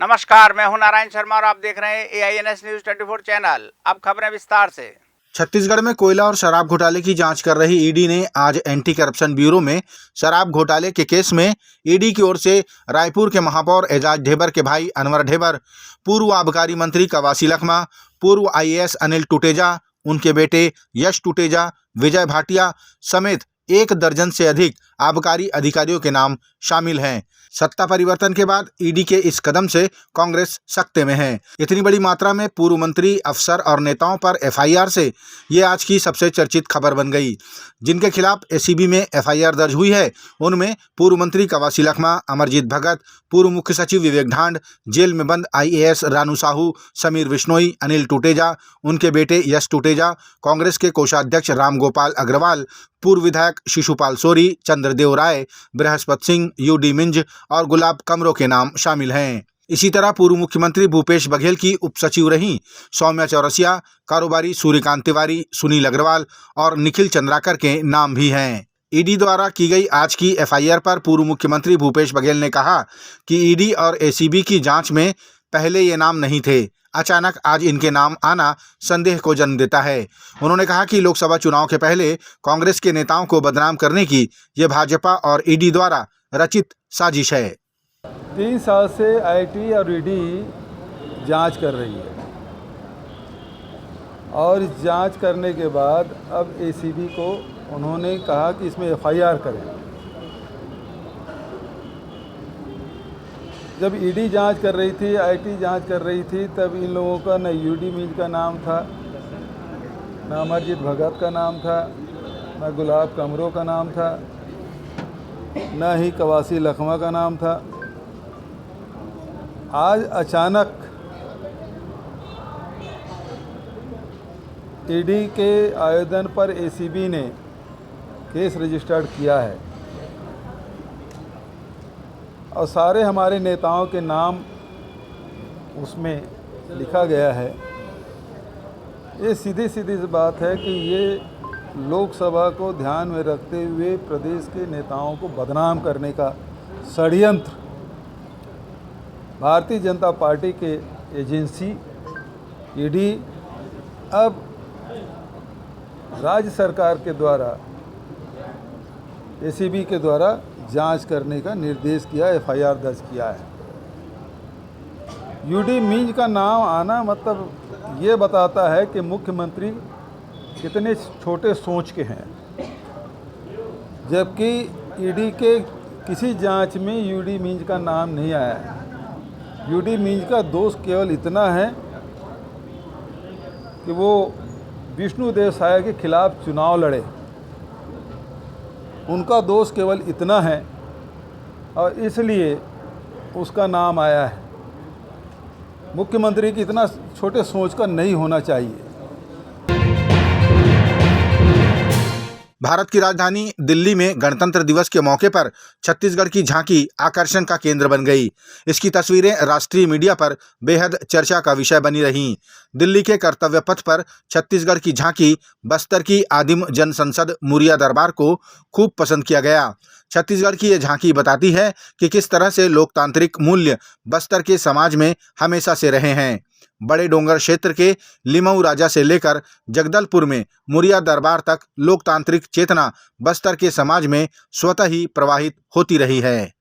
नमस्कार, मैं हूं नारायण शर्मा और आप देख रहे हैं AINS न्यूज 24 चैनल। अब खबरें विस्तार से। छत्तीसगढ़ में कोयला और शराब घोटाले की जांच कर रही ईडी ने आज एंटी करप्शन ब्यूरो में शराब घोटाले के केस में ईडी की ओर से रायपुर के महापौर एजाज ढेबर के भाई अनवर ढेबर, पूर्व आबकारी मंत्री कवासी लखमा, पूर्व IAS अनिल टुटेजा, उनके बेटे यश टुटेजा, विजय भाटिया समेत 1 दर्जन से अधिक आबकारी अधिकारियों के नाम शामिल हैं। सत्ता परिवर्तन के बाद ईडी के इस कदम से कांग्रेस सख्ते में है। इतनी बड़ी मात्रा में पूर्व मंत्री, अफसर और नेताओं पर FIR से ये आज की सबसे चर्चित खबर बन गई। जिनके खिलाफ ACB में FIR दर्ज हुई है उनमें पूर्व मंत्री कवासी लखमा, अमरजीत भगत, पूर्व मुख्य सचिव विवेक ढांड, जेल में बंद IAS रानू साहू, समीर विश्नोई, अनिल टुटेजा, उनके बेटे यश टुटेजा, कांग्रेस के कोषाध्यक्ष रामगोपाल अग्रवाल, पूर्व विधायक शिशुपाल सोरी, चंद्रदेव राय, बृहस्पत सिंह, UD मिंज और गुलाब कमरों के नाम शामिल हैं। इसी तरह पूर्व मुख्यमंत्री भूपेश बघेल की उपसचिव रहीं सौम्या चौरसिया, कारोबारी सूर्यकांत तिवारी, सुनील अग्रवाल और निखिल चंद्राकर के नाम भी हैं। ईडी द्वारा की गई आज की FIR पर पूर्व मुख्यमंत्री भूपेश बघेल ने कहा कि ईडी और ACB की जांच में पहले ये नाम नहीं थे, अचानक आज इनके नाम आना संदेह को जन्म देता है। उन्होंने कहा कि लोकसभा चुनाव के पहले कांग्रेस के नेताओं को बदनाम करने की ये भाजपा और ईडी द्वारा रचित साजिश है। 3 साल से IT और ED जांच कर रही है और जांच करने के बाद अब ACB को उन्होंने कहा कि इसमें FIR करें। जब ED जांच कर रही थी, IT जांच कर रही थी, तब इन लोगों का न UD मिंज का नाम था, न अमरजीत भगत का नाम था, न गुलाब कमरों का नाम था, न ही कवासी लखमा का नाम था। आज अचानक ईडी के आवेदन पर ACB ने केस रजिस्टर्ड किया है और सारे हमारे नेताओं के नाम उसमें लिखा गया है। ये सीधी सी बात है कि ये लोकसभा को ध्यान में रखते हुए प्रदेश के नेताओं को बदनाम करने का षड्यंत्र भारतीय जनता पार्टी के एजेंसी ईडी अब राज्य सरकार के द्वारा ACB के द्वारा जांच करने का निर्देश किया, FIR दर्ज किया है। UD मिंज का नाम आना मतलब ये बताता है कि मुख्यमंत्री कितने छोटे सोच के हैं, जबकि ईडी के किसी जांच में UD मिंज का नाम नहीं आया है। UD मिंज का दोष केवल इतना है कि वो विष्णुदेव साय के खिलाफ चुनाव लड़े, उनका दोष केवल इतना है और इसलिए उसका नाम आया है। मुख्यमंत्री की इतना छोटे सोच का नहीं होना चाहिए। भारत की राजधानी दिल्ली में गणतंत्र दिवस के मौके पर छत्तीसगढ़ की झांकी आकर्षण का केंद्र बन गई। इसकी तस्वीरें राष्ट्रीय मीडिया पर बेहद चर्चा का विषय बनी रहीं। दिल्ली के कर्तव्य पथ पर छत्तीसगढ़ की झांकी बस्तर की आदिम जनसंसद मुरिया दरबार को खूब पसंद किया गया। छत्तीसगढ़ की ये झांकी बताती है कि किस तरह से लोकतांत्रिक मूल्य बस्तर के समाज में हमेशा से रहे हैं। बड़े डोंगर क्षेत्र के लिमऊ राजा से लेकर जगदलपुर में मुरिया दरबार तक लोकतांत्रिक चेतना बस्तर के समाज में स्वतः ही प्रवाहित होती रही है।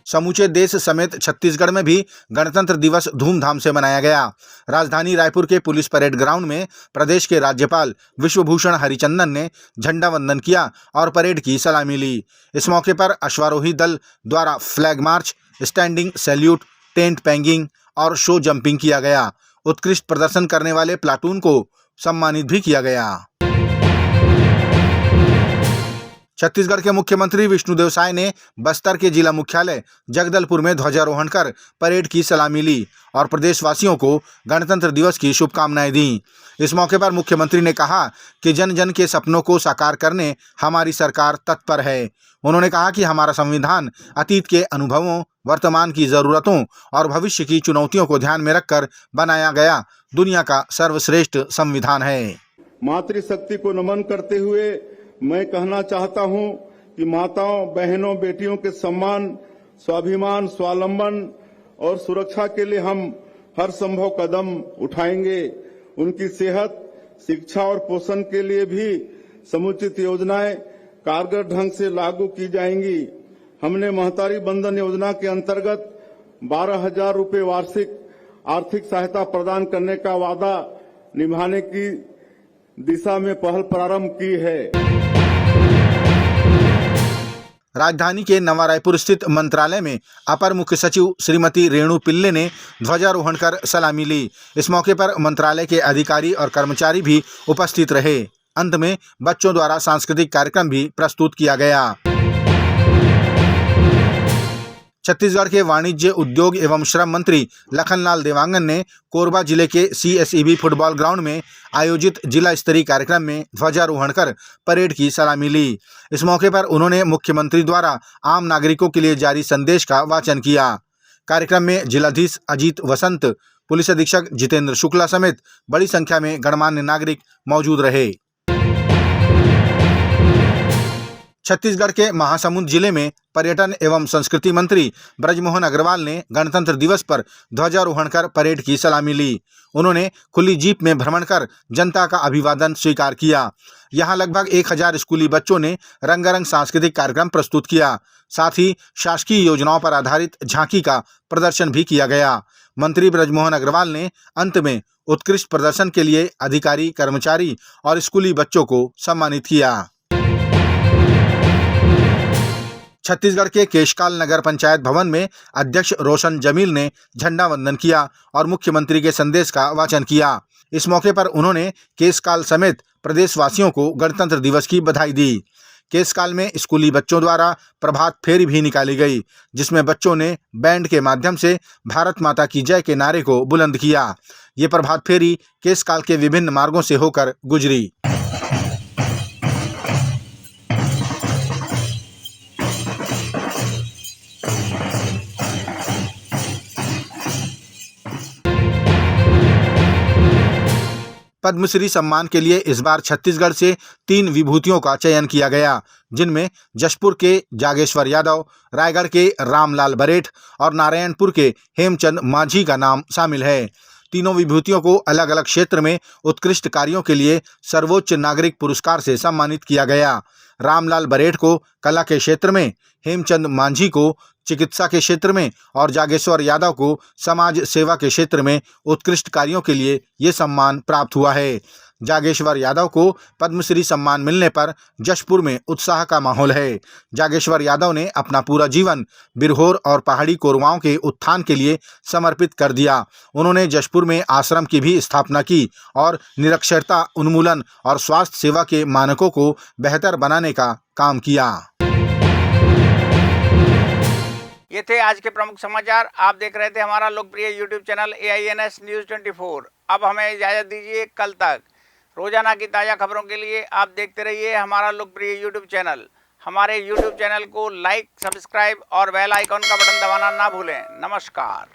समूचे देश समेत छत्तीसगढ़ में भी गणतंत्र दिवस धूमधाम से मनाया गया। राजधानी रायपुर के पुलिस परेड ग्राउंड में प्रदेश के राज्यपाल विश्वभूषण हरिचंदन ने झंडा वंदन किया और परेड की सलामी ली। इस मौके पर अश्वारोही दल द्वारा flag march, standing salute, tent pegging और शो जंपिंग किया गया। उत्कृष्ट प्रदर्शन करने वाले प्लाटून को सम्मानित भी किया गया। छत्तीसगढ़ के मुख्यमंत्री विष्णुदेव साय ने बस्तर के जिला मुख्यालय जगदलपुर में ध्वजारोहण कर परेड की सलामी ली और प्रदेशवासियों को गणतंत्र दिवस की शुभकामनाएं दी। इस मौके पर मुख्यमंत्री ने कहा कि जन जन के सपनों को साकार करने हमारी सरकार तत्पर है। उन्होंने कहा कि हमारा संविधान अतीत के अनुभवों, वर्तमान की ज़रूरतों और भविष्य की चुनौतियों को ध्यान में रखकर बनाया गया दुनिया का सर्वश्रेष्ठ संविधान है। मातृशक्ति को नमन करते हुए मैं कहना चाहता हूं कि माताओं, बहनों, बेटियों के सम्मान स्वाभिमान, स्वावलंबन और सुरक्षा के लिए हम हर संभव कदम उठाएंगे। उनकी सेहत, शिक्षा और पोषण के लिए भी समुचित योजनाएं कारगर ढंग से लागू की जाएंगी। हमने महतारी बंधन योजना के अंतर्गत 12,000 रुपये वार्षिक आर्थिक सहायता प्रदान करने का वादा निभाने की दिशा में पहल प्रारंभ की है। राजधानी के नवा रायपुर स्थित मंत्रालय में अपर मुख्य सचिव श्रीमती रेणु पिल्ले ने ध्वजारोहण कर सलामी ली। इस मौके पर मंत्रालय के अधिकारी और कर्मचारी भी उपस्थित रहे। अंत में बच्चों द्वारा सांस्कृतिक कार्यक्रम भी प्रस्तुत किया गया। छत्तीसगढ़ के वाणिज्य, उद्योग एवं श्रम मंत्री लखनलाल देवांगन ने कोरबा जिले के CSEB फुटबॉल ग्राउंड में आयोजित जिला स्तरीय कार्यक्रम में ध्वजारोहण कर परेड की सलामी ली। इस मौके पर उन्होंने मुख्यमंत्री द्वारा आम नागरिकों के लिए जारी संदेश का वाचन किया। कार्यक्रम में जिलाधीश अजीत वसंत, पुलिस अधीक्षक जितेंद्र शुक्ला समेत बड़ी संख्या में गणमान्य नागरिक मौजूद रहे। छत्तीसगढ़ के महासमुंद जिले में पर्यटन एवं संस्कृति मंत्री ब्रजमोहन अग्रवाल ने गणतंत्र दिवस पर ध्वजारोहण कर परेड की सलामी ली। उन्होंने खुली जीप में भ्रमण कर जनता का अभिवादन स्वीकार किया। यहां लगभग 1000 स्कूली बच्चों ने रंगारंग सांस्कृतिक कार्यक्रम प्रस्तुत किया। साथ ही शासकीय योजनाओं पर आधारित झांकी का प्रदर्शन भी किया गया। मंत्री ब्रजमोहन अग्रवाल ने अंत में उत्कृष्ट प्रदर्शन के लिए अधिकारी, कर्मचारी और स्कूली बच्चों को सम्मानित किया। छत्तीसगढ़ के केशकाल नगर पंचायत भवन में अध्यक्ष रोशन जमील ने झंडा वंदन किया और मुख्यमंत्री के संदेश का वाचन किया। इस मौके पर उन्होंने केशकाल समेत प्रदेशवासियों को गणतंत्र दिवस की बधाई दी। केशकाल में स्कूली बच्चों द्वारा प्रभात फेरी भी निकाली गई, जिसमें बच्चों ने बैंड के माध्यम से भारत माता की जय के नारे को बुलंद किया। ये प्रभात फेरी केशकाल के विभिन्न मार्गों से होकर गुजरी। पद्मश्री सम्मान के लिए इस बार छत्तीसगढ़ से 3 विभूतियों का चयन किया गया, जिनमें जशपुर के जागेश्वर यादव, रायगढ़ के रामलाल बरेठ और नारायणपुर के हेमचंद मांझी का नाम शामिल है। तीनों विभूतियों को अलग अलग क्षेत्र में उत्कृष्ट कार्यों के लिए सर्वोच्च नागरिक पुरस्कार से सम्मानित किया गया। रामलाल बरेठ को कला के क्षेत्र में, हेमचंद मांझी को चिकित्सा के क्षेत्र में और जागेश्वर यादव को समाज सेवा के क्षेत्र में उत्कृष्ट कार्यों के लिए ये सम्मान प्राप्त हुआ है। जागेश्वर यादव को पद्मश्री सम्मान मिलने पर जशपुर में उत्साह का माहौल है। जागेश्वर यादव ने अपना पूरा जीवन बिरहोर और पहाड़ी कोरवाओं के उत्थान के लिए समर्पित कर दिया। उन्होंने जशपुर में आश्रम की भी स्थापना की और निरक्षरता उन्मूलन और स्वास्थ्य सेवा के मानकों को बेहतर बनाने का काम किया। ये थे आज के प्रमुख समाचार। आप देख रहे थे हमारा लोकप्रिय यूट्यूब चैनल AINS न्यूज़ 24। अब हमें इजाज़त दीजिए, कल तक रोजाना की ताज़ा खबरों के लिए आप देखते रहिए हमारा लोकप्रिय यूट्यूब चैनल। हमारे यूट्यूब चैनल को लाइक, सब्सक्राइब और बेल आइकॉन का बटन दबाना ना भूलें। नमस्कार।